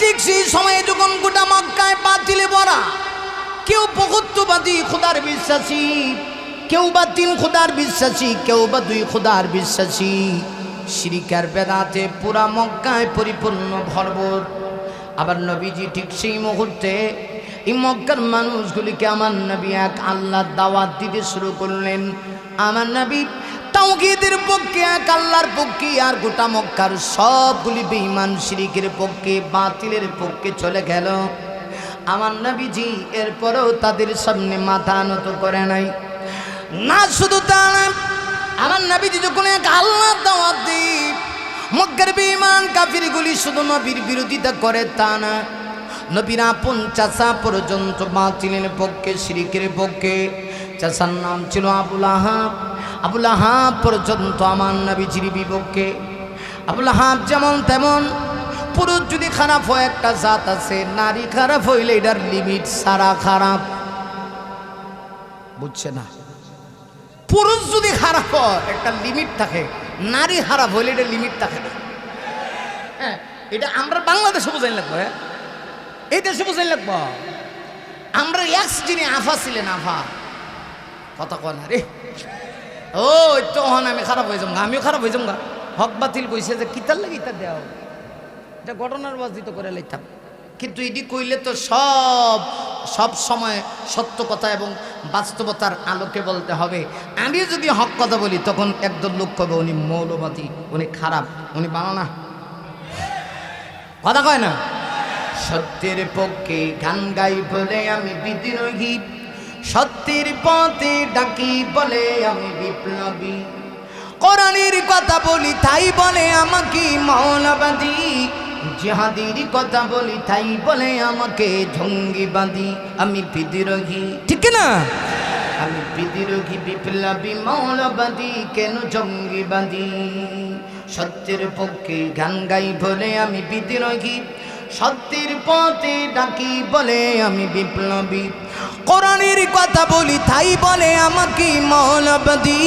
ঠিক সেই সময়ে যখন গোটা মক্কায় বাতিলে ভরা, কেউ বহুত্ববাদী খোদার বিশ্বাসী, কেউ বা 3 খোদার বিশ্বাসী, কেউ বা 2 খোদার বিশ্বাসী, শিরকের বেদাতে পুরা মক্কায় পরিপূর্ণ ভরপুর। আবার নবীজি ঠিক সেই মুহূর্তে এই মক্কার মানুষগুলিকে আমার নবী এক আল্লাহর দাওয়াত দিতে শুরু করলেন। আমার নবী তাওহীদের পক্ষে, এক আল্লাহর পক্ষে, আর গোটা মক্কার সবগুলি বেঈমান শিরকের পক্ষে, বাতিলের পক্ষে চলে গেল। আমার নবীজি এরপরেও তাদের সামনে মাথা নত করে নাই। না শুধু তা না, আমার নবীজি যখন এক আল্লাহর দাওয়াত দেয়, মক্কার বেঈমান কাফিরগুলি শুধু নবীর বিরোধিতা করে তা না, নবীর আপন চাচা পর্যন্ত বাতিলের পক্ষে, শিরকের পক্ষে। চাচার নাম ছিল আবুল আহাব। আবুল আহাব পর্যন্ত আমার নবীজির বিপক্ষে। আবুল আহাব যেমন তেমন। পুরুষ যদি খারাপ হয় একটা জাত আছে, নারী খারাপ হইলে এটার লিমিট সারা খারাপ। বুঝছে না? পুরুষ যদি খারাপ হয় একটা লিমিট থাকে, নারী খারাপ হইলে এটা লিমিট থাকে না। হ্যাঁ, এটা আমরা বাংলাদেশে বোঝাই লাগবো। হ্যাঁ, এই দেশে বোঝাই লাগবো। আমরা যিনি আফা ছিলেন, আফা কথা কয় না রে, ও তখন আমি খারাপ হয়ে যাবো, আমিও খারাপ হয়ে যাবো। হক বাতিল কইছে যে কিতার লাগে ইতা দেওয়া, এটা ঘটনার বাজিত করে লাইতাম। কিন্তু এটি কইলে তো সব সময় সত্য কথা এবং বাস্তবতার আলোকে বলতে হবে। আমি যদি হক কথা বলি তখন একদল লোক কবে উনি মৌলবাদী, উনি খারাপ, উনি ভালো না। কথা কয় না? সত্যের পক্ষে গান গাই বলে আমি বিদ্রোহী, সত্যের পথে ডাকি বলে আমি বিপ্লবী, কোরআনের কথা বলি তাই বলে আমাকে মৌলবাদী, জিহাদির কথা বলি তাই বলে আমাকে জঙ্গিবাদী। আমি বিদ্রোহী, ঠিক না? আমি বিদ্রোহী, বিপ্লবী, মৌলবাদী, কেন জঙ্গিবাদী? সত্যের পক্ষে গান গাই বলে আমি বিদ্রোহী, সত্যের পথে ডাকি বলে আমি বিপ্লবী, কোরআনের কথা বলি তাই বলে আমাকে মৌলবাদী,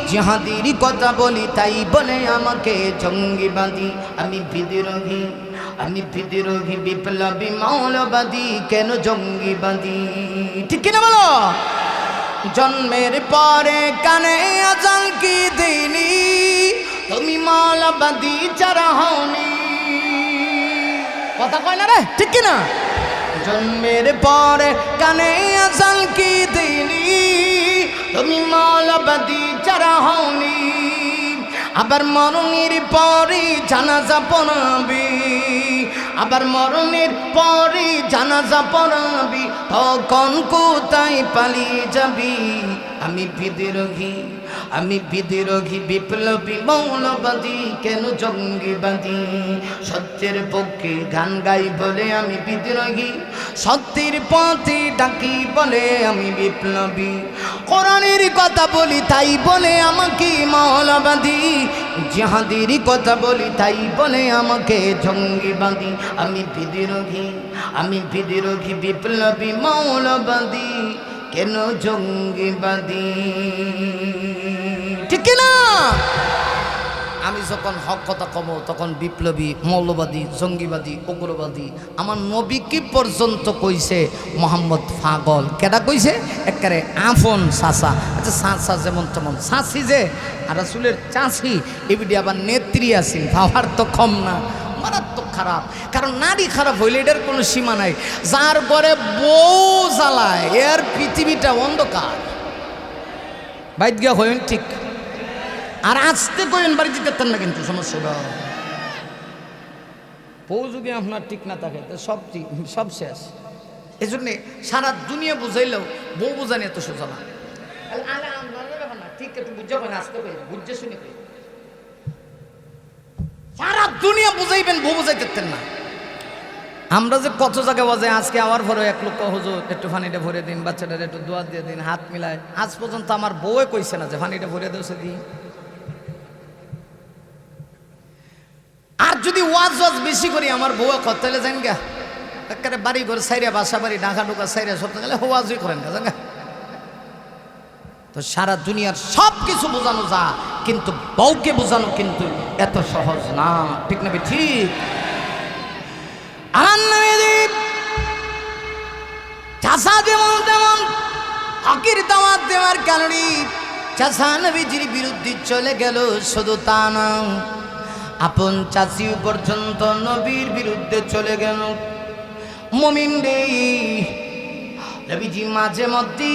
জিহাদির কথা বলি তাই বলে আমাকে জঙ্গিবাদী। আমি বিদ্রোহী, আমি বিদ্রোহী, বিপ্লবী, মৌলবাদী, কেন জঙ্গিবাদী? ঠিক কিনা বলো? জন্মের পরে কানে আজান কি দিনি, তুমি মৌলবাদী যারা হওনি। কথা কয় না রে, ঠিক কিনা? জন্মের পরে কানে আজান কি দিনি, তুমি মৌলবাদী যারা হওনি। আবার মরণের পরে জানাজা পড়াবি, আবার মরণের পরে জানাজা পড়াবি, তখন কোথায় পালিয়ে যাবি? আমি বিদ্রোহী, আমি বিদ্রোহী, বিপ্লবী, মৌলবাদী, কেন জঙ্গিবাদী? সত্যের পক্ষে গান গাই বলে আমি বিদ্রোহী, সত্যের পথে ডাকি বলে আমি বিপ্লবী, কোরআনের কথা বলি তাই বলে আমাকে মৌলবাদী, জিহাদির কথা বলি তাই বলে আমাকে জঙ্গিবাদী। আমি বিদ্রোহী, আমি বিদ্রোহী, বিপ্লবী, মৌলবাদী, কেন জঙ্গিবাদী? ঠিক না? আমি যখন হক কথা কম তখন বিপ্লবী, মৌলবাদী, জঙ্গিবাদী, উগ্রবাদী। আমার নবীকে পর্যন্ত কইছে মোহাম্মদ পাগল। কেডা কইছে? একেবারে আফন চাচা। আচ্ছা, চাচা যেমন তেমন, চাচি যে আর রাসূলের চাচি, এবিডি আবার নেত্রী আছিল, ভাবার তো কম না, মারাত্মক খারাপ। কারণ নারী খারাপ হইলে এটার কোনো সীমা নাই। যার ঘরে বউ জ্বালায় এর পৃথিবীটা অন্ধকার। বাইত গিয়া হইন ঠিক, আর আসতে কইন বাড়ি যেতেন না, কিন্তু সমস্যা বউ যদি আপনার ঠিক না থাকে তো সব শেষ। এই জন্যে সারা দুনিয়া বুঝাইলেও বউ বুঝানি এত সোজা না। ঠিক একটু বুঝা করেন, আসতে কই বুঝে শুনে কই, সারা দুনিয়া বুঝাইবেন, বউ বুঝাইতেন না। আমরা যে কত জায়গায় বাজে, আজকে আমার পরে এক লোক হুজুর একটু পানিটা ভরে দিন, বাচ্চাটার একটু দোয়া দিয়ে দিন, হাত মিলায়। আজ পর্যন্ত আমার বউয়ে কইছে না যে পানিটা ভরে দেওয়া দিই। আর যদি ওয়াজ বেশি করি আমার বউয়ে কত হলে যান গা, একেবারে বাড়ি ঘর সাইরা, বাসা বাড়ি, ঢাকা ঢুকা সাইরা সব গেলে ওয়াজই করেন গা, জান গা। তো সারা দুনিয়ার সব কিছু বোঝানো যা, কিন্তু বউকে বোঝানো কিন্তু এত সহজ না। ঠিক না? ঠিক। আমার নবীজি চাচা যেমন তেমন হকের দাওয়াত দেওয়ার কারণে চাচা নবীজির বিরুদ্ধে চলে গেল। শুধু তা না, আপন চাচি পর্যন্ত নবীর বিরুদ্ধে চলে গেল। মুমিন রে, নবীজি মাঝে মধ্যে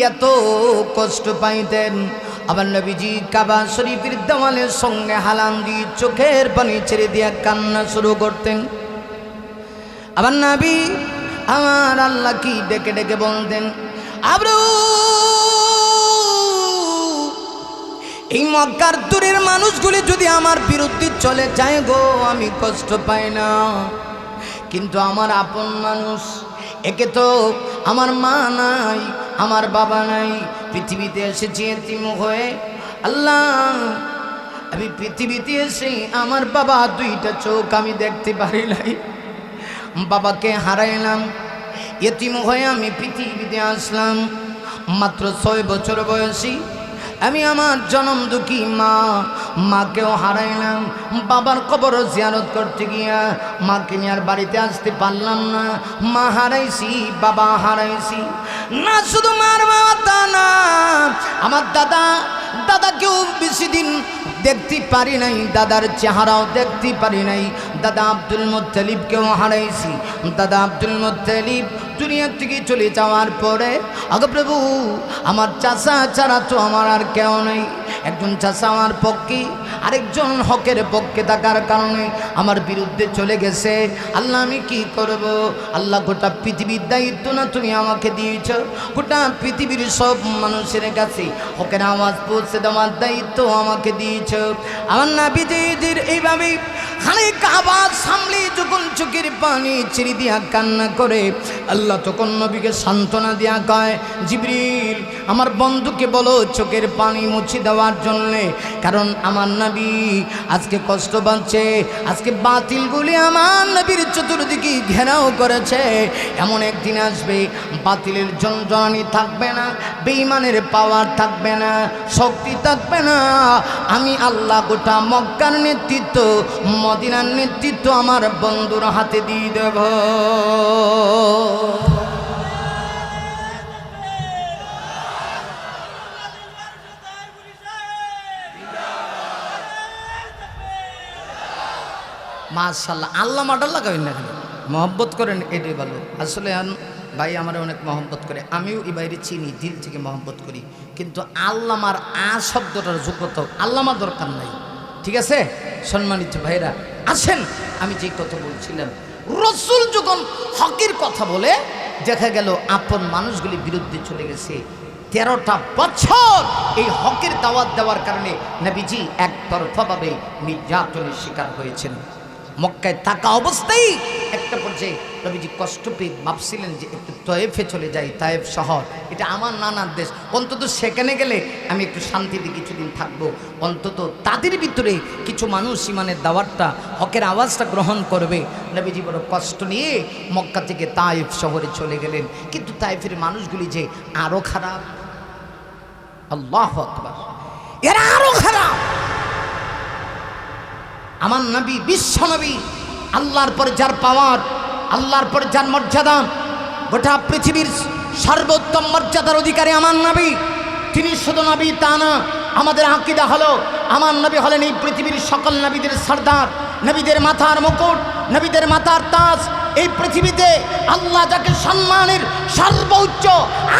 এত কষ্ট পাইতেন। আবার নবীজি কাবা শরীফের দেওয়ালের সঙ্গে হালান দিয়ে চোখের পানি ছেড়ে দিয়ে কান্না শুরু করতেন। আবার নবী আমার আল্লাহ কি ডেকে ডেকে বলতেন, আব্রু এই মক্কার দূরের মানুষগুলি যদি আমার বিরুদ্ধে চলে যায় গো, আমি কষ্ট পাই না, কিন্তু আমার আপন মানুষ, একে তো আমার মা নাই, আমার বাবা নাই, পৃথিবীতে এসেছি এতিম হয়ে। আল্লাহ, আমি পৃথিবীতে এসে আমার বাবা দুইটা চোখ আমি দেখতে পারি নাই, বাবাকে হারাইলাম, এতিম হয়ে আমি পৃথিবীতে আসলাম। মাত্র 6 বছর বয়সী আমি আমার জনম দুঃখী মাকেও হারাইলাম। বাবার কবর জিয়ারত করতে গিয়া মাকে নিয়ে আর বাড়িতে আসতে পারলাম না। মা হারাইছি, বাবা হারাইছি। না শুধু মার বাবা তা না, আমার দাদাকেও বেশি দিন দেখতে পারি নাই, দাদার চেহারাও দেখতে পারি নাই। দাদা আব্দুল মুত্তালিবকেও হারাইছি। দাদা আব্দুল মুত্তালিব দুনিয়া থেকে চলে যাওয়ার পরে আগে প্রভু আমার চাচা ছাড়া তো আমার আর কেউ নেই। একজন চাচা আমার পক্ষে, আরেকজন হকের পক্ষে থাকার কারণে আমার বিরুদ্ধে চলে গেছে। আল্লাহ আমি কি করব? আল্লাহ গোটা পৃথিবীর দায়িত্ব না তুমি আমাকে দিয়েছ, গোটা পৃথিবীর সব মানুষের কাছে হকের আওয়াজ পৌঁছে দেওয়ার দায়িত্ব আমাকে দিয়েছ। আমার নবীজির এইভাবে খানিক আওয়াজ সামলে যখন চোখের পানি ছেড়ে দিয়া কান্না করে, আল্লাহ তখন নবীকে সান্ত্বনা দিয়া কয়, জিবরিল আমার বন্ধুকে বলো চোখের পানি মুছে দেওয়ার জন্যে, কারণ আমার নবী আজকে কষ্ট পাচ্ছে। আজকে বাতিলগুলি আমার নবীর চতুর্দিকে ঘেরাও করেছে। এমন একদিন আসবে বাতিলের যন্ত্রণানি থাকবে না, বেঈমানের পাওয়ার থাকবে না, শক্তি থাকবে না। আমি আল্লাহ গোটা মক্কার নেতৃত্ব, মদিনার নেতৃত্ব আমার বন্ধুর হাতে দিয়ে দেব। মাশাআল্লাহ, আল্লাহ মাডাল লাগাবেন না, কেন মহব্বত করেন, এটাই ভালো। আসলে ভাই আমার অনেক মহব্বত করে, আমিও এই বাইরে চিনি, দিল থেকে মহব্বত করি, কিন্তু আল্লামার শব্দটার যোগ্যতা আল্লামা দরকার নাই। ঠিক আছে সম্মানিত ভাইরা, আসেন আমি যে কথা বলছিলাম, রাসূল যখন হকের কথা বলে দেখা গেল আপন মানুষগুলি বিরুদ্ধে চলে গেছে। 13টা বছর এই হকের দাওয়াত দেওয়ার কারণে নবীজি একতরফাভাবে নির্যাতনের শিকার হয়েছেন। মক্কায় থাকা অবস্থায় একটা পর্যায়ে নবীজি কষ্ট পেয়ে ভাবছিলেন যে একটু তায়েফে চলে যাই, তায়েফ শহর, এটা আমার নানার দেশ, অন্তত সেখানে গেলে আমি একটু শান্তিতে কিছুদিন থাকবো, অন্তত তাদের ভিতরে কিছু মানুষ ইমানের দাওয়াতটা, হকের আওয়াজটা গ্রহণ করবে। নবীজি বড় কষ্ট নিয়ে মক্কা থেকে তায়েফ শহরে চলে গেলেন। কিন্তু তায়েফের মানুষগুলি যে আরো খারাপ, আল্লাহু আকবার, এরা আরো খারাপ। আমার নবী, বিশ্ব নবী, আল্লাহর পর যার পাওয়ার, আল্লাহর পর যার মর্যাদা, গোটা পৃথিবীর সর্বোত্তম মর্যাদার অধিকারী আমার নবী। তিনি শুধু নবী তা না, আমাদের আকীদা হলো আমার নবী হলেন এই পৃথিবীর সকল নবীদের সর্দার, নবীদের মাথার মুকুট, নবীদের মাথার তাজ। এই পৃথিবীতে আল্লাহ যাকে সম্মানের সর্বোচ্চ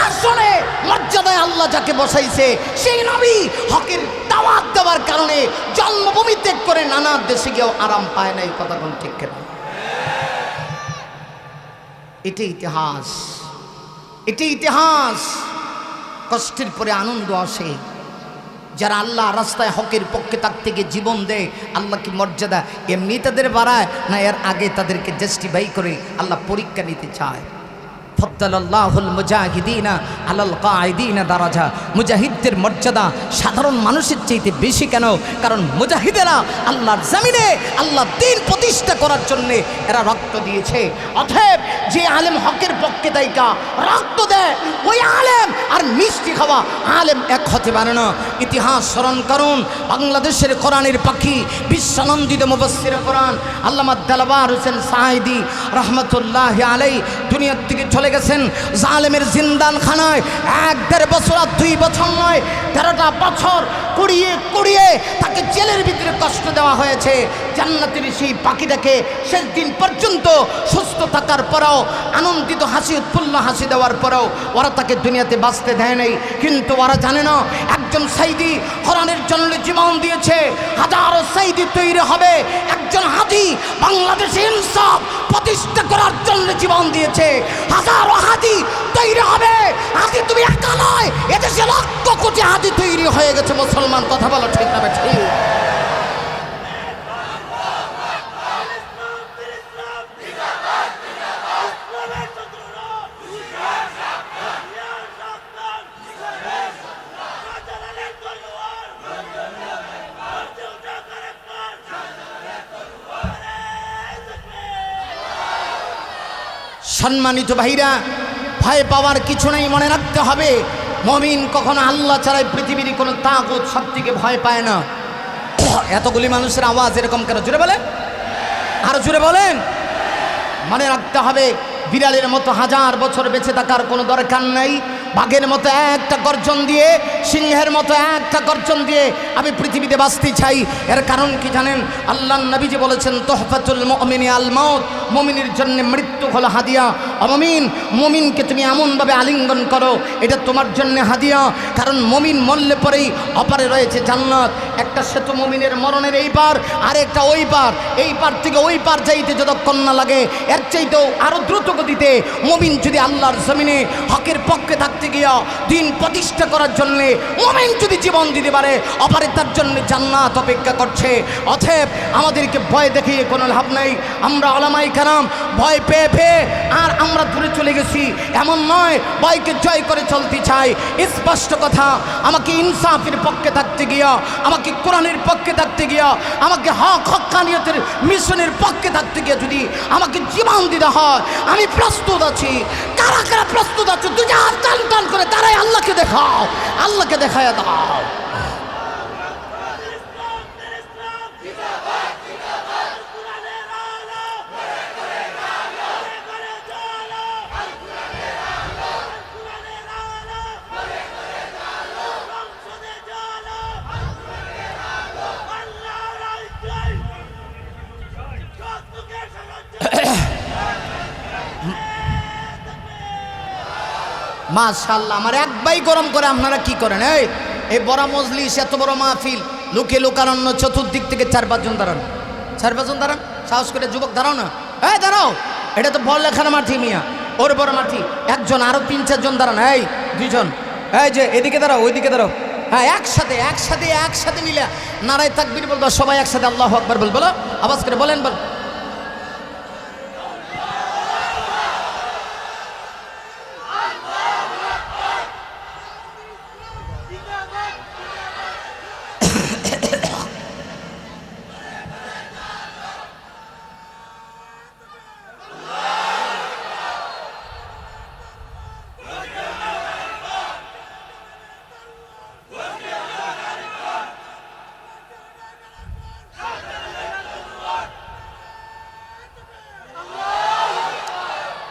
আসনে মর্যাদায় আল্লাহ যাকে বসাইছে, সেই নবী হকের দাওয়াত দেওয়ার কারণে জন্মভূমি ত্যাগ করে নানা দেশে গিয়েও আরাম পায় না। এই কথা কোন ঠিক কেন? এটাই ইতিহাস, এটাই ইতিহাস। কষ্টের পরে আনন্দ আসে। যারা আল্লাহ রাস্তায় হকের পক্ষে থাকতে গিয়ে জীবন দেয়, আল্লাহ কি মর্যাদা এমনি তাদের বাড়ায় না এর আগে তাদেরকে জাস্টিফাই করে আল্লাহ পরীক্ষা নিতে চায়? ফদ্দালাল্লাহুল মুজাহিদিনা আলাল কাঈদিনা দারাজা। মুজাহিদদের মর্যাদা সাধারণ মানুষের চাইতে বেশি কেন? কারণ মুজাহিদেরা আল্লাহর জমিনে আল্লাহ দ্বীন প্রতিষ্ঠা করার জন্য এরা রক্ত দিয়েছে। অতএব যে আলেম হকের পক্ষে দায়িকা রক্ত দেয়, ওই আলেম আর মিষ্টি খাওয়া আলেম এক হতে পারে না। ইতিহাস স্মরণ করুন, বাংলাদেশের কোরআনের পাখি, বিশ্বনন্দিত মুফাসসির কোরআন আল্লামা দেলাওয়ার হোসেন সাঈদী রহমতুল্লাহ আলাই দুনিয়ার থেকে চলে গেছেন জালেমের জিন্দানখানায় 1-1.5 বছর আর 2 বছর নয়, 13টা বছর কুড়িয়ে কুড়িয়ে তাকে জেলের ভিতরে কষ্ট দেওয়া হয়েছে। জান্নাতের সেই পাখিটাকে শেষ দিন পর্যন্ত সুস্থ থাকার পরেও, আনন্দিত হাসি উৎফুল্ল হাসি দেওয়ার পরেও ওরা তাকে দুনিয়াতে বাঁচতে দেয় নাই। কিন্তু ওরা জানে না একজন সাইদি কোরআনের জন্য জীবন দিয়েছে, হাজারো সাইদি তৈরি হবে। একজন হাদি বাংলাদেশে ইনসাফ প্রতিষ্ঠা করার জন্য জীবন দিয়েছে, হাজারো হাদি তৈরি হবে। হাদি তুমি একা নয়, এদেশে লক্ষ কোটি হাদি তৈরি হয়ে গেছে। মুসলমান কথা বলো ঠিক না ঠিক? সম্মানিত ভাইরা, ভয় পাওয়ার কিছু নেই, মনে রাখতে হবে মুমিন কখনো আল্লাহ ছাড়াই পৃথিবীর কোনো তাগুত শক্তিকে ভয় পায় না। এতগুলি মানুষের আওয়াজ এরকম কেন? জোরে বলেন, আরো জোরে বলেন। মনে রাখতে হবে বিড়ালের মতো 1000 বছর বেঁচে থাকার কোনো দরকার নাই। বাঘের মতো একটা গর্জন দিয়ে, সিংহের মতো একটা গর্জন দিয়ে আমি পৃথিবীতে বাঁচতে চাই। এর কারণ কি জানেন? আল্লাহর নবী যে বলেছেন তোহফাতুল মুমিনি আল মাউত, মুমিনের জন্য মৃত্যু হলো হাদিয়া। মুমিন, মুমিনকে তুমি এমনভাবে আলিঙ্গন করো, এটা তোমার জন্য হাদিয়া। কারণ মুমিন মরলে পরেই অপারে রয়েছে জান্নাত। একটা সেতু মুমিনের মরণের এই পার, আর একটা ওই পার। এই পার থেকে ওই পার যাইতে যতক্ষণ না লাগে, এর চাইতেও আরো দ্রুত গতিতে মুমিন যদি আল্লাহর জমিনে হকের পক্ষে থাকতে গিয়া দিন প্রতিষ্ঠা করার জন্য মুমিন যদি জীবন দিতে পারে, অপারে তার জন্য জান্নাত অপেক্ষা করছে। অতএব আমাদেরকে ভয় দেখিয়ে কোনো লাভ নেই। আমরা উলামায়ে কেরাম ভয় পেয়ে পেয়ে আর আমরা দূরে চলে গেছি এমন নয়, ভয়কে জয় করে চলতে চাই। স্পষ্ট কথা, আমাকে ইনসাফের পক্ষে থাকতে গিয়া, আমাকে কোরআনের পক্ষে থাকতে গিয়া, আমাকে হক্কানিয়তের মিশনের পক্ষে থাকতে গিয়া যদি আমাকে জীবন দিতে হয়, আমি প্রস্তুত আছি। কারা কারা প্রস্তুত আছে? তুই যা টান টান করে তারাই আল্লাহকে দেখাও, আল্লাহকে দেখায় দাও। মাশাআল্লাহ, আমার এক ভাই গরম করে। আপনারা কি করেন? এই বড় মজলিস, এত বড় মাহফিল, লোকে লোকারণ্য, চতুর্দিক থেকে 4-5 জন দাঁড়ান, 4-5 জন দাঁড়ান। সাহস করে যুবক দাঁড়াও না, দাঁড়াও। এটা তো বড় লেখার মাঠি মিয়া, ওর বড় মাঠি। একজন, আরো 3-4 জন দাঁড়ান। 2 জন, যে এদিকে দাঁড়াও, ওইদিকে দাঁড়াও। হ্যাঁ, একসাথে একসাথে একসাথে মিলে নারায়ে তাকবীর বলবো। সবাই একসাথে আল্লাহু আকবার বলবো। আওয়াজ করে বলেন, বল।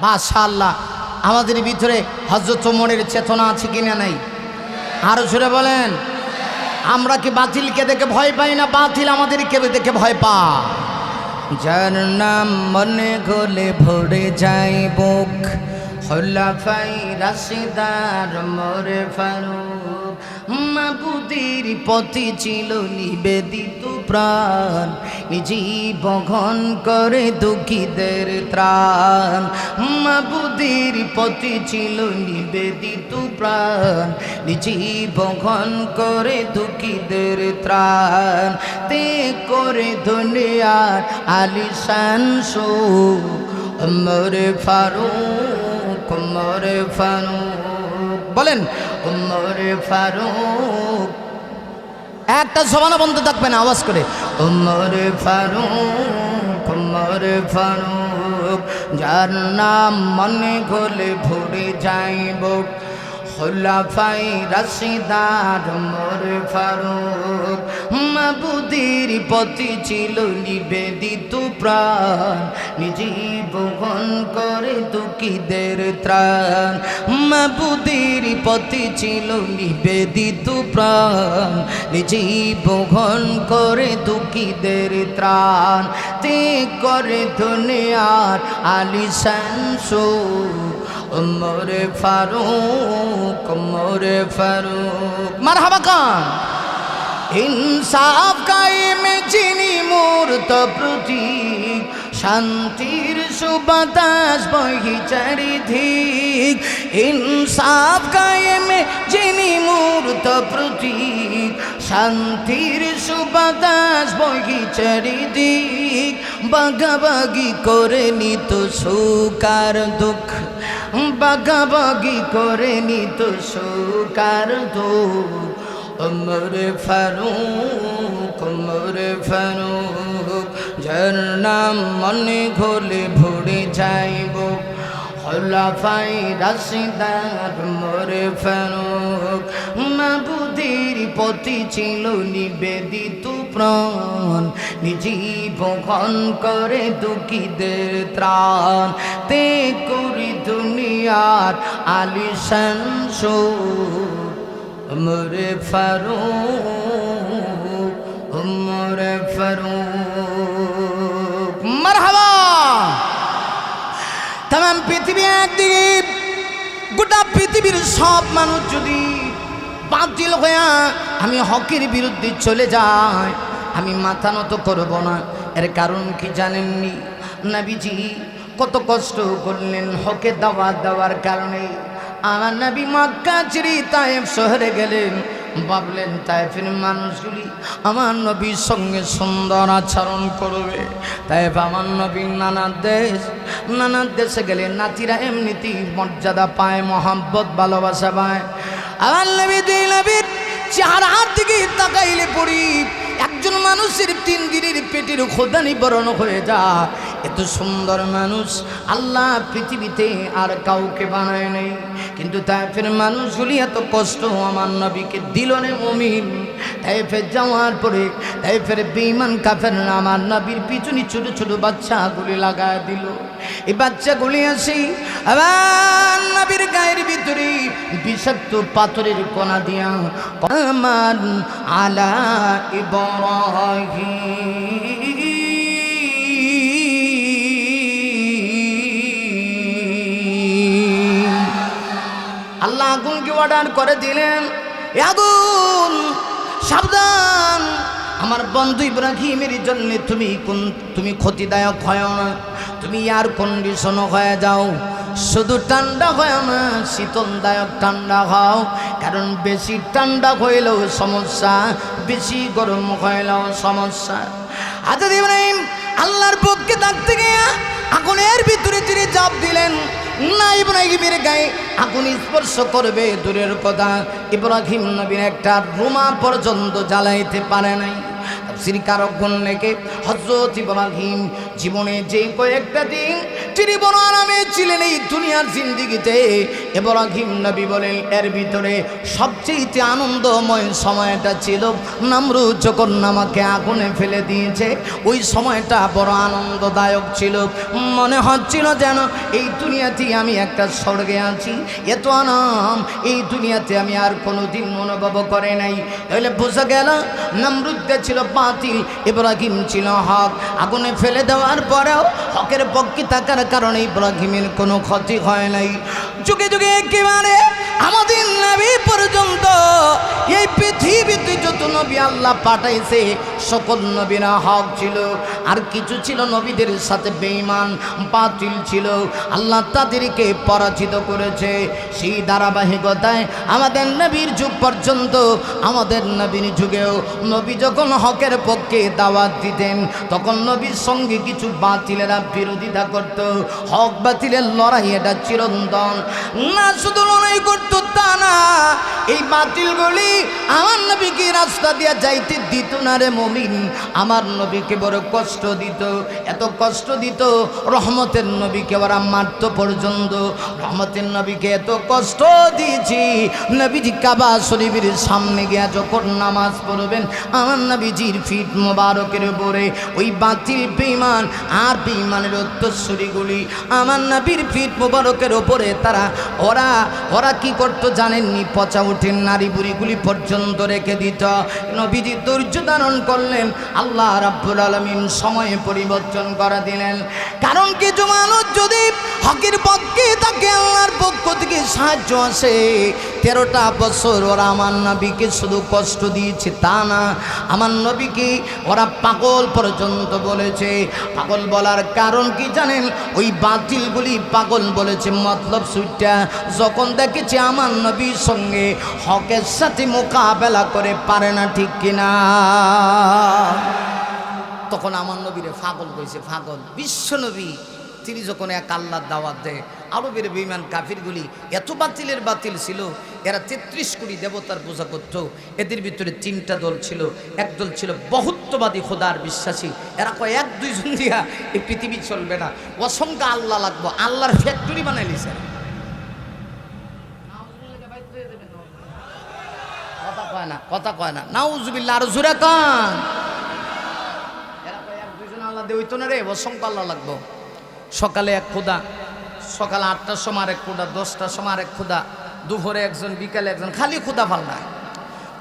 মাশাআল্লাহ, আমাদের ভিতরে হযরত ওমরের চেতনা আছে কিনা নাই? আরো জোরে বলেন। আমরা কি বাতিলকে দেখে ভয় পাই না? বাতিল আমাদেরকে দেখে ভয় পায়। যার নাম মনে গলে ভরে যায় বুক, খোলাফাই রাশিদার মোরে ফারুক। মাবুদের পথে ছিল নিবেদিত প্রাণ, জীবন করে দুঃখীদের ত্রাণ। মাবুদের পথে ছিল নিবেদিত প্রাণ, জীবন করে দুঃখীদের ত্রাণ। তে করে দুনিয়ার আলিশান সুখ, ওমর ফারুক, ওমর ফারুক। বলেন ওমর ফারুক। একটা জবানা বন্ধ থাকবে না, আওয়াজ করে ওমর ফারুক, ওমর ফারুক। যার নাম মনে গলে ভরে যাইব, খোলাফায়ে রাশিদার ওমর ফারুক মাবুদের প্রতি ছিল নিবেদিত প্রাণ, জীবন করে দুঃখীদের ত্রাণ। মাবুদের প্রতি ছিল নিবেদিত প্রাণ, জীবন করে দুঃখীদের ত্রাণ। তে করে দুনিয়ার আলিশান শো ওমর ফারুক, ওমর ফারুক। মারহাবা খান। ইনসাফ কায়েমে যিনি মূর্ত প্রতীক, শান্তির সুবাতাস বহি চারিদিক। ইনসাফ কায়েমে যিনি মূর্ত প্রতীক, শান্তির সুবাতাস বহি চারিদিক। বাগাবাগি করে নিত সুখ আর দুঃখ, বাগাবাগি করে নিত সুখ আর দুঃখ। ওমর ফারুক, ওমর ফারুক, যার নাম মনে ঘোলে ভরে যাইব। খোলাফায়ে রাশিদার ওমর ফারুক মাবুদের প্রতি ছিল নিবেদিত প্রাণ, জীবন করে দুঃখীদের ত্রাণ। তে করি দুনিয়ার আলিশান শো ওমর ফারুক, ওমর ফারুক। মারহাবা। তাম পৃথিবী একদিকে, গোটা পৃথিবীর সব মানুষ যদি বাতিল হইয়া আমি হকের বিরুদ্ধে চলে যাই, আমি মাথা নত করব না। এর কারণ কি জানেননি? নবীজি কত কষ্ট করলেন হকে দাওয়াত দেওয়ার কারণে। আমার নবী মক্কা ছেড়ে তায়েফ শহরে গেলেন, ভাবলেন তায়েফের মানুষগুলি আমার নবীর সঙ্গে সুন্দর আচরণ করবে। তায়েফ আমার নবীর নানা দেশে গেলে নাতিরা এমনিতেই মর্যাদা পায়, মহাব্বত ভালোবাসা পায়। আমার নবী দুই নবীর চেহারার দিকে তাকাইলে পড়ি একজন মানুষের 3 দিনের পেটের ক্ষুধা নিবারণ হয়ে যায়। এত সুন্দর মানুষ আল্লাহ পৃথিবীতে আর কাউকে বানায় নাই। কিন্তু তায়েফের মানুষগুলি এত কষ্ট আমার নবীকে দিল না মুমিন। তায়েফে যাওয়ার পরে তায়েফের বেঈমান কাফেররা আমার নবীর পিছনে ছোট ছোট বাচ্চাগুলি লাগায় দিল। এই বাচ্চাগুলি আসি আমার নবীর গায়ের ভিতরে বিষাক্ত পাথরের কণা দিয়া আমার আলা ইব্রাহিম, আল্লাহ আগুনকে অর্ডার করে দিলেন, আগুন সাবধান, আমার বন্ধু ইব্রাহিমের জন্য তুমি ক্ষতিদায়ক হয় না, তুমি এয়ার কন্ডিশন হয়ে যাও। শুধু ঠান্ডা হয় না, শীতলদায়ক ঠান্ডা হও। কারণ বেশি ঠান্ডা হইলেও সমস্যা, বেশি গরম হইলেও সমস্যা। হযরত ইব্রাহিম আল্লাহর পক্ষে থাকতে গিয়ে আগুনের ভিতরে তিনি চাপ দিলেন না। ইব্রাহিমের গায়ে আগুন স্পর্শ করবে দূরের কথা, ইব্রাহিম নবীর একটা রুমা পর্যন্ত জ্বালাইতে পারে নাই। তাফসীর কারকগণ লেখে হযরত ইব্রাহিম জীবনে যে কয়েকটা দিন তিনি বড় আরামে ছিলেন এই দুনিয়ার জিন্দেগিতে, ইব্রাহিম নবী বলেন এর ভিতরে সবচেয়ে আনন্দময় সময়টা ছিল নমরুদ যখন আমাকে আগুনে ফেলে দিয়েছে। ওই সময়টা বড় আনন্দদায়ক ছিল, মনে হচ্ছিল যেন এই দুনিয়াতে আমি একটা স্বর্গে আছি। এত আরাম এই দুনিয়াতে আমি আর কোনোদিন অনুভব করে নাই। তাহলে বোঝা গেল নমরুদটা ছিল বাতিল, ইব্রাহিম ছিল হক। আগুনে ফেলে দেওয়ার পরেও হকের পক্ষে থাকার কারণে ইব্রাহিমের কোনো ক্ষতি হয় নাই। যুগে যুগে একেবারে আমাদের নবী পর্যন্ত এই পৃথিবীতে যত নবী আল্লাহ পাঠাইছে সকল নবীরা হক ছিল, আর কিছু ছিল নবীদের সাথে বেঈমান বাতিল ছিল। আল্লাহ তাদেরকে পরাজিত করেছে। সেই ধারাবাহিকতায় আমাদের নবীর যুগ পর্যন্ত, আমাদের নবীর যুগেও নবী যখন হকের পক্ষে দাওয়াত দিতেন তখন নবীর সঙ্গে কিছু বাতিলেরা বিরোধিতা করত। হক বাতিলের লড়াই এটা চিরন্তন না, শুধু লড়াই করত তো তা না, এই বাতিলগুলি আমার নবীকে রাস্তা দিয়ে যাইতে দিত না রে মুমিন। আমার নবীকে বড় কষ্ট দিত, এত কষ্ট দিত, রহমতের নবীকে ওরা মারত পর্যন্ত। রহমতের নবীকে এত কষ্ট দিয়েছি, নবীজি কাবা শরীফের সামনে গিয়া যখন নামাজ পড়বেন, আমার নবীজির ফিট মোবারকের উপরে ওই বাতিল বেঈমান আর বেঈমানের উত্তরসূরিগুলি আমার নবীর ফিট মোবারকের উপরে ওরা কি করতো জানেননি? পচা উঠেন নারী বুড়িগুলি পর্যন্ত রেখে দিত। নবীজি ধৈর্য ধারণ করলেন, আল্লাহ রাব্বুল আলামিন সময়ে পরিবর্তন করে দিলেন। কারণ কিছু মানুষ যদি হকের পক্ষে তাকে আল্লাহর পক্ষ থেকে সাহায্য আসে, 13টা বছর ওরা আমার নবীকে শুধু কষ্ট দিয়েছে তা না, আমার নবীকে ওরা পাগল পর্যন্ত বলেছে। পাগল বলার কারণ কি জানেন? ওই বাতিলগুলি পাগল বলেছে মতলব সুইটা যখন দেখেছে আমার নবীর সঙ্গে হকের সাথে মোকাবেলা করে পারে না, ঠিক কিনা? তখন আমার নবীরে পাগল কইছে, পাগল। বিশ্ব নবী তিনি যখন এক আল্লাহর দাওয়াত দেয়, আরবের বেঈমান কাফিরগুলি এত বাতিলের বাতিল ছিল, এরা 33 কোটি দেবতার পূজা করত। এদের ভিতরে 3টা দল ছিল। এক দল ছিল বহুত্ববাদী খোদার বিশ্বাসী, এরা কয় 1-2 জন দিয়া এই পৃথিবী চলবে না, অসংখ্য আল্লাহ লাগবো, আল্লাহর ফ্যাক্টরি বানাই লিছে। কথা কয় না নাউজুবিল্লাহ, আর জোরে কান। এরা কয় 1-2 জন আল্লাহ দে হইতো না রে, অসংখ্য আল্লাহ লাগবো। সকালে এক খোদা, সকাল 8টার সময় আরেক খোদা, 10টার সময় আরেক খোদা, দুপুরে একজন, বিকালে একজন, খালি খোদা পাল্টায়।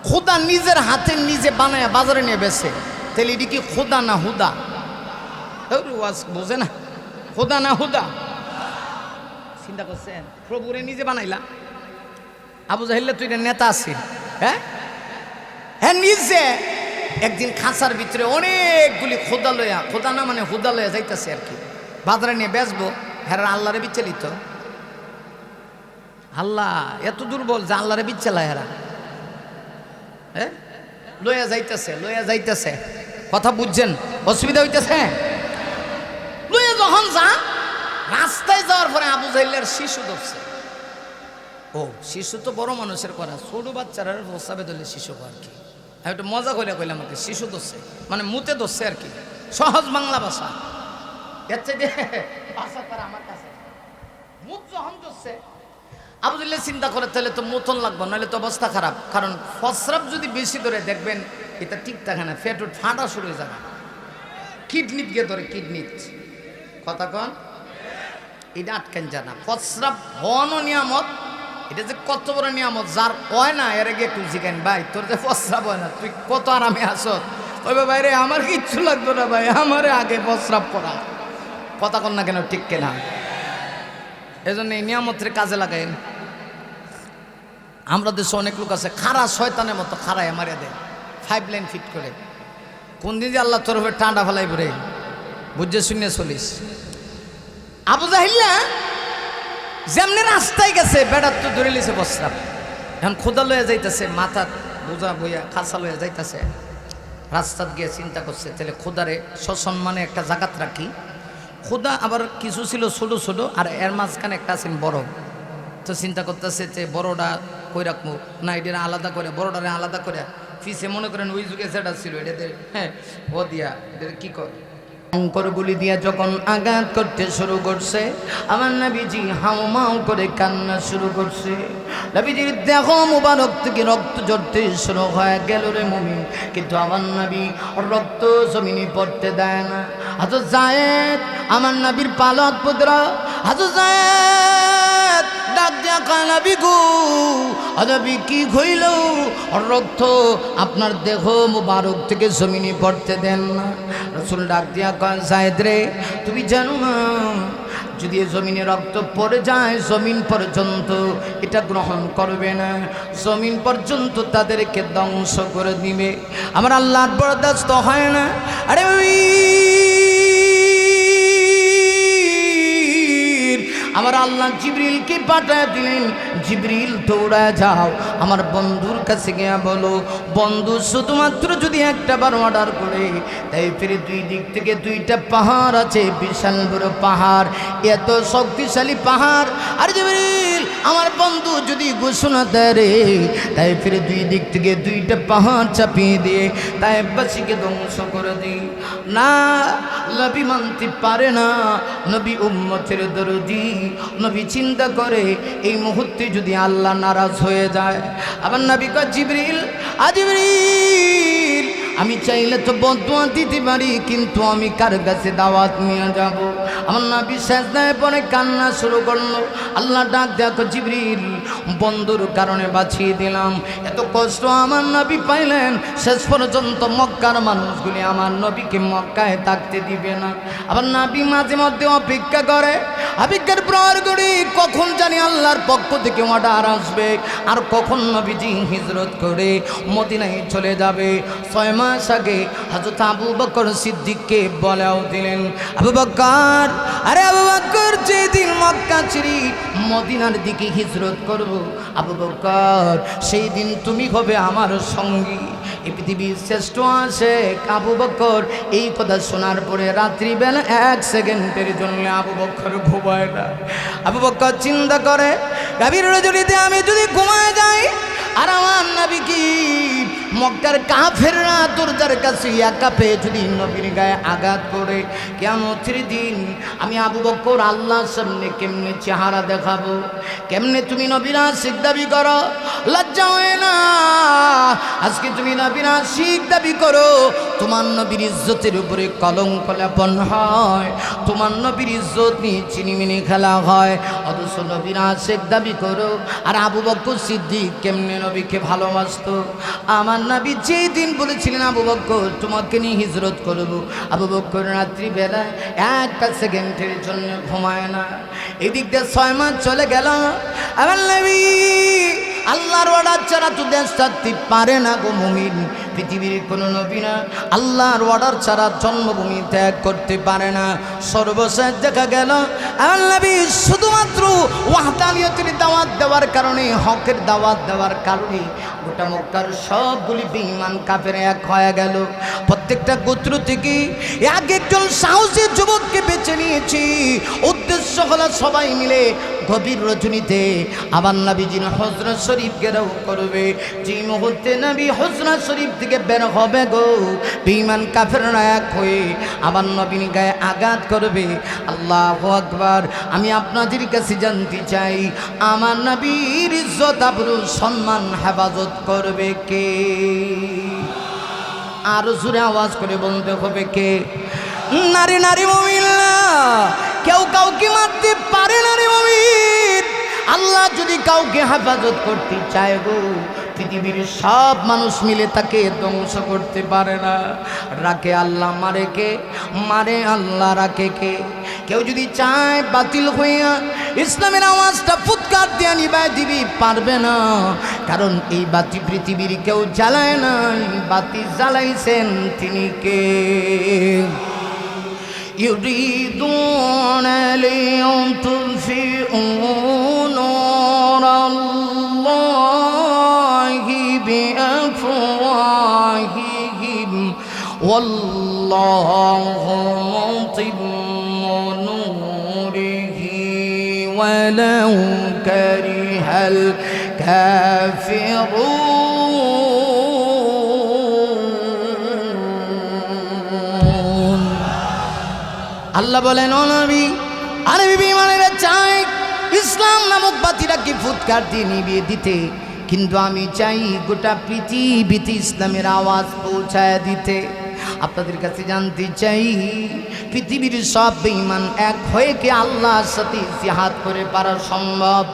খোদা নিজের হাতে নিজে বানায় বাজারে নিয়ে বেছে, তাহলে এটি কি খোদা না হুদা? বোঝে না, খোদা না হুদা? চিন্তা করছেন? প্রভুরে নিজে বানাইলা। আবু জাহেল তুই নেতা আছিস, হ্যাঁ হ্যাঁ, নিজে একদিন খাঁচার ভিতরে অনেকগুলি খোদা লইয়া, খোদা না মানে হুদা লইয়া যাইতেছে আর কি, বাজারে নিয়ে বেচবো। হ্যাঁ, আল্লাহরে বিচ্ছেলিত। আল্লাহ এত দুর্বল যে আল্লাহরে বিচ্ছেলায় হেরা। হ্যাঁ, লইয়া যাইতেছে। কথা বুঝছেন? অসুবিধা হইতেছে? লইয়া যখন যা, রাস্তায় যাওয়ার পরে আবু জাহেলের শিশু ধরছে। ও শিশু তো বড় মানুষের করা, ছোট বাচ্চারা প্রস্তাবে ধরলে শিশু আর কি। আমি একটু মজা করে কইলাম আমাকে, শিশু ধরছে মানে মুতে ধরছে আর কি, সহজ বাংলা ভাষা। আমার কাছে মুত যখন ধরছে, আবু জাহেল চিন্তা করে তাহলে তো মতন লাগবে, নাহলে তো অবস্থা খারাপ। কারণ প্রস্রাব যদি বেশি ধরে দেখবেন এটা ঠিক থাকে না, পেট ফাটা শুরু হয়ে যাবে, কিডনিত গিয়ে ধরে, কিডনিত। কথা কন, এটা আটকেন জানা। প্রস্রাব হওয়ানো নিয়ামত, এটা যে কত বড় নিয়ামত, যার হয় না এর আগে একটু জিজ্ঞেন, ভাই তোর যে প্রস্রাব হয় না তুই কত আরামে আসো? ওই ভাই রে, আমার কিচ্ছু লাগতো না ভাই, আমারে আগে প্রস্রাব করা। কথা কন না কেন, ঠিক কেনা? এজন্য এই নিয়ামতের কাজে লাগাই। আমরা দেশে অনেক লোক আছে খারা শয়তানের মতো খারায় মারিয়া দেয়, 5 লাইন ফিট করে। কোন দিন যে আল্লাহ তোর উপরে টান্ডা ফেলাই পড়ে, বুঝে শুনে চলিস। আবু জাহেল যেমনি রাস্তায় গেছে, বেড়ার তো ধরে লিছে প্রস্রাব। এখন খোদা লইয়া যাইতেছে, মাথা বোঝা বইয়া খাঁচা লইয়া যাইতেছে, রাস্তাত গিয়ে চিন্তা করছে তাহলে খোদারে সসম্মানে একটা জাগাত রাখি। খোদা আবার কিছু ছিল ছোট ছোট, আর এর মাঝখানে একটা আছেন বড়। তো চিন্তা করতেছে যে বড়টা কই রাখবো, না এটা আলাদা করে, বড়টারে আলাদা করে পিছিয়ে মনে করেন ওই যুগে যেটা ছিল এটাতে, হ্যাঁ ও দিয়া এটা কি করে অঙ্করগুলি দিয়া যখন আঘাত করতে শুরু করছে, আমার নবীজি হাউমাউ করে কান্না শুরু করছে। নবীজির দেহ মুবারক থেকে রক্ত ঝরতে শুরু হয়ে গেল রে মুমিন, কিন্তু আমার নবী রক্ত জমিনে পড়তে দেয় না। হযরত যায়েদ আমার নবীর পালক পুত্র, হযরত যায়েদ ডাক দিয়া কয়, নবী গো, নবী কি হইল? রক্ত আপনার দেহ মুবারক থেকে জমিনে পড়তে দেন না। রাসূল ডাক দিয়া কয়, যায়েদ রে, তুমি জানো না যদি জমিনে রক্ত পড়ে যায় জমিন পর্যন্ত এটা গ্রহণ করবে না, জমিন পর্যন্ত তাদেরকে ধ্বংস করে দিবে। আমার আল্লাহর বরদাস্ত হয় না। আরে আমার এবার আল্লাহ জিবরিলকে পাঠিয়ে দিলেন, জিবরিল তোমরা যাও আমার বন্ধুর কাছে গিয়ে বলো, বন্ধু শুধুমাত্র যদি একটা বার অর্ডার করে, তাই ফিরে দুই দিক থেকে দুইটা পাহাড় আছে, বিশাল বড় পাহাড়, এত শক্তিশালী পাহাড়। আর জিবরিল আমার বন্ধু যদি ঘোষণা দেয় রে, তাই ফিরে দুই দিক থেকে দুইটা পাহাড় চাপিয়ে দিয়ে তায়েফবাসীকে ধ্বংস করে দিই। না, নবী মানতে পারে না, নবী উম্মতের দরদি। নবী চিন্তা করে এই মুহূর্তে যদি আল্লাহ নারাজ হয়ে যায়। আবার নবী কয়, জিবরিল জিবরিল আমি চাইলে তো বদুয়া দিতে পারি, কিন্তু আমি কার কাছে দাওয়াত নিয়ে যাব? আমার নবী সেজদায় পড়ে কান্না শুরু করলো। আল্লাহ ডাক দেখো, জিবরিল বন্ধুর কারণে বাঁচিয়ে দিলাম। এত কষ্ট আমার নবী পাইলেন, শেষ পর্যন্ত মক্কার মানুষগুলি আমার নবীকে মক্কায় থাকতে দিবে না। আবার নবী মাঝে মধ্যে অপেক্ষা করে, অপেক্ষার প্রহর করি কখন জানি আল্লাহর পক্ষ থেকে অর্ডার আসবে, আর কখন নবীজি হিজরত করে মদিনায় চলে যাবে। 6 মাস আগে হযরত আবু বকর সিদ্দিককে বলেও দিলেন, আবু বকর, আরে আবু বকর যেদিন মক্কা ছেড়ে মদিনার দিকে হিজরত করব, আবু বকর সেই দিন তুমি হবে আমার সঙ্গী। এই পৃথিবীর শ্রেষ্ঠ আশিক আবু বকর এই কথা শোনার পরে রাত্রিবেলা 1 সেকেন্ডের জন্য আবু বকর ঘুমায় না। আবু বকর চিন্তা করে, গভীর রজনীতে আমি যদি ঘুমায় যাই আর আমার নবী কি মক্কার কাফেররা দরজার কাছে একা পেয়ে যদি নবীর গায়ে আঘাত করে, কিয়ামতের দিন আমি আবু বকর আল্লাহর সামনে কেমনে চেহারা দেখাবো? কেমনে তুমি নবীর আশিক দাবি করো? লজ্জা হয় না? আজকে তুমি নবীর আশিক দাবি করো, তোমার নবীর ইজ্জতের উপরে কলঙ্ক লেপন হয়, তোমার নবীর ইজ্জত নিয়ে চিনিমিনি খেলা হয়, অথচ নবীর আশিক দাবি করো। আর আবু বকর সিদ্দিক কেমনে নবীকে ভালোবাসতো? আমার নবী যেই দিন বলেছিলেন আবু বকর তোমাকে নিয়ে হিজরত করবো, আবু বকর রাত্রিবেলায় 1 সেকেন্ডের জন্য ঘুমায় না। এদিক দিয়ে 6 মাস চলে গেল। আমার নবী আল্লাহর অর্ডার ছাড়া তো দেশ থাকতে পারে না গো মুমিন। পৃথিবীর কোনো নবী না আল্লাহর অর্ডার ছাড়া জন্মভূমি ত্যাগ করতে পারে না। সর্বশেষ দেখা গেল আমার নবী শুধুমাত্র ওয়াহদানিয়তের দাওয়াত দেওয়ার কারণে, হকের দাওয়াত দেওয়ার কারণে গোটা মক্কার সবগুলি বেঈমান কাফের এক হয়ে গেল। প্রত্যেকটা গোত্র থেকে একজন সাহসী যুবককে বেছে নিয়েছি, উদ্দেশ্য হলো সবাই মিলে গভীর রজনীতে আবার নবীজির হজরত শরীফ ঘেরাও করবে। যে মুহূর্তে নবী হজরত শরীফ থেকে বের হবে গো, বেঈমান কাফেররা এক হয়ে আবার নবীর গায়ে আঘাত করবে। আল্লাহু আকবার। আমি আপনাদের কাছে জানতে চাই, আমার নবীর ইজ্জত আবরু সম্মান হেফাজত করবে কে? আরো জোরে আওয়াজ করে বলতে হবে কে? নারী নারী মুমিন না, কেউ কাউকে মারতে পারে না রে মুমিন। আল্লাহ যদি কাউকে হেফাজত করতে চায় গো, পৃথিবীর সব মানুষ মিলে তাকে ধ্বংস করতে পারে না। রাখে আল্লাহ, মারে কে? মারে আল্লাহ, রাখে কে? কেউ যদি চায় বাতিল হইয়া ইসলামের আওয়াজটা ফুৎকার দিয়ে নিবাই দিবি, পারবে না। কারণ এই বাতি পৃথিবীর কেউ জ্বালায় নাই, বাতি জ্বালাইছেন তিনি কে? يريدون ليطفئوا نور الله بأفواههم والله متم نوره ولو كره الكافرون। আল্লাহ বলেন, ও নবী, আরে বিমানেরা চাই ইসলাম নামক বাতিটাকে ফুৎকার দিয়ে নিভিয়ে দিতে, কিন্তু আমি চাই গোটা পৃথিবীতে ইসলামের আওয়াজ পৌঁছায় দিতে। আপনাদের কাছে জানতে চাই, পৃথিবীর সব বেঈমান এক হয়ে কি আল্লাহর সাথে জিহাদ করে পারা সম্ভব?